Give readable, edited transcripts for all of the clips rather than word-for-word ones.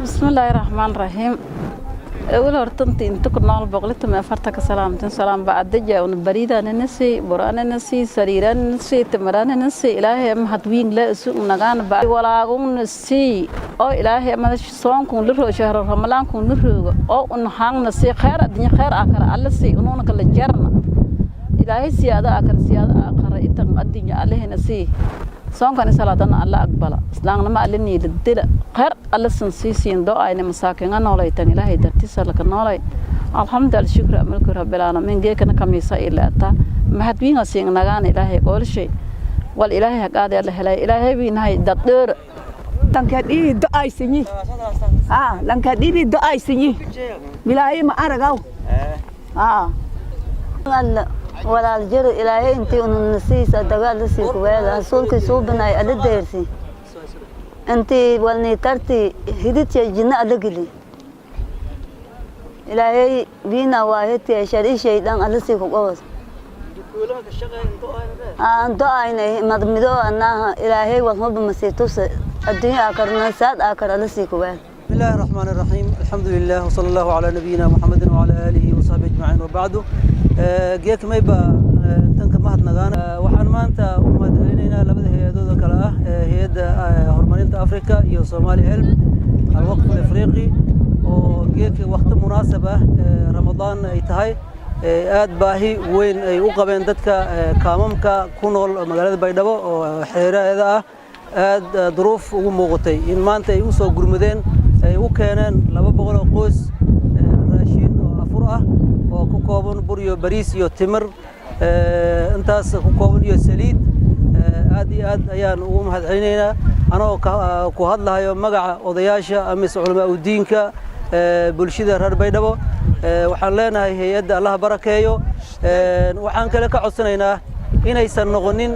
بسم الله الرحمن الرحيم. أول هرتنتي أنت كنا البغلة ما فرتك سلام بعد جاء ونبريد أنا نسي بران نسي سريران نسي تمران نسي إلهي أم هتوين لا سوء نجان بعد ولا قوم نسي أو إلهي أم هذا الصوم كون لره شهر رمضان كون لره أو نحن نسي خير الدنيا خير آخر الله سي ونونك الجرنا إلهي سيادة آخر آخر إتم الدنيا عليه نسي صوم كان صلاتنا الله أقبله سلامنا ما علني للدل خير الله سنسيسين دعاء إن مساكين أنا ولا يتني له يدرتي سلك نالاي الحمد لله شكر أملك رب العالمين جيك أنا كم يسائل إلا تا ما هتبين أسيء نجان إلهي كل شيء والإلهي قاعد الله لا إلهي بينهاي دكتور لانكدي دعاء سني لانكدي دعاء سني بلاي ما أرجعوا الله ولا الجر إلهي أنتي ونسي صدقاء لسي كويل رسولك سوبنا على الدرسي أنتي والني ترتي هديت الجنة أدقلي إلهي بينا واهتي شري شيطان على لسي كويل أنتو أينه مدمدو أنها إلهي والحب مسيتوس الدنيا أكرنا ساد أكر على لسي كويل. بسم الله الرحمن الرحيم الحمد لله وصلى الله على نبينا محمد وعلى آله وصحبه أجمعين وبعده جيك ما يبقى تنك مهد نغانا وحن ما أنت ومدعينينا لبده هيدو ذكراه هيد هرمانينتا أفريقيا يو صومالي هيلب الوقف الإفريقي وجيك وقت مناسبة رمضان يتهاي aad baahi weyn ay u qabeen dadka kaamamka ku nool magaalada Baydhabo oo xeeradeeda ah aad duruuf ugu muuqatay in maanta ay u soo gurmadeen ay u keeneen 200 oo qoys raashin oo afur ah oo ku kooban bur iyo bariis iyo timir intaas ku kooban iyo saliid aad iyo aad ayaan ugu mahadcelinaynaa anoo ku hadlayo magaca odayaasha ama culamaa u diinka bulshada reer Baydhabo waxaan leenahay hay'adda Allah barakeeyo waxaan kale ka codsanaynaa inaysan noqonin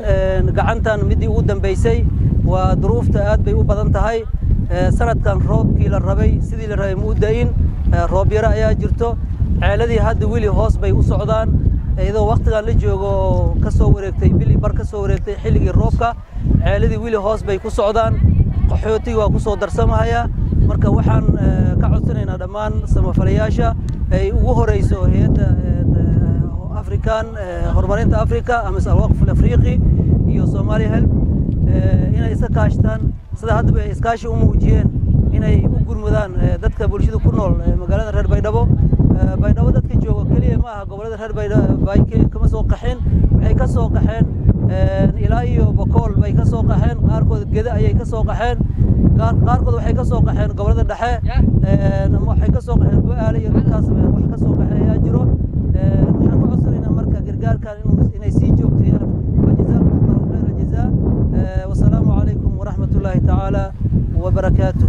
gacantan midii ugu dambeysay waa duruufta aad bay u badan tahay sanadkan roobkii la rabay sidii la rabay muuddayn roob yara ayaa jirto ceeladii hadda wili hoos bay u socdaan iyadoo waqtigan la joogo ka soo wareegtay bili bar ka soo wareegtay xilligii roobka ceeladii wili hoos bay ku socdaan qaxooti waa ku soo darsamaya marka waxaan ka codsanaynaa dhammaan samafalayaasha ay ugu horeyso hay'adda African horumarinta Afrika ama al-waqf al-afriqi iyo Somali Help inay iska kaashtaan sida hadda ay iskaashi u muujiyeen inay u gurmudaan dadka bulshada ku nool magaalada reer Baydhabo dadka jooga kaliya ma aha gobolada reer Baydhabo kama soo qaxeen waxay ka soo qaxeen ilaa iyo Bokool bay ka soo qaxeen qaarkood Geda ayay ka soo qaxeen qaarkood waxay ka soo qaxeen gobolada dhexe waxay ka soo qaxeen Bu'aale iyo dadkaas wax ka soo qaxay jiro waxaan ku codsanaynaa marka gargaarkan inay sii joogteeyaan wajazaakumullahu khayra jazaa wa salaamu alaykum wa rahmatullahi ta'ala wa barakatuh.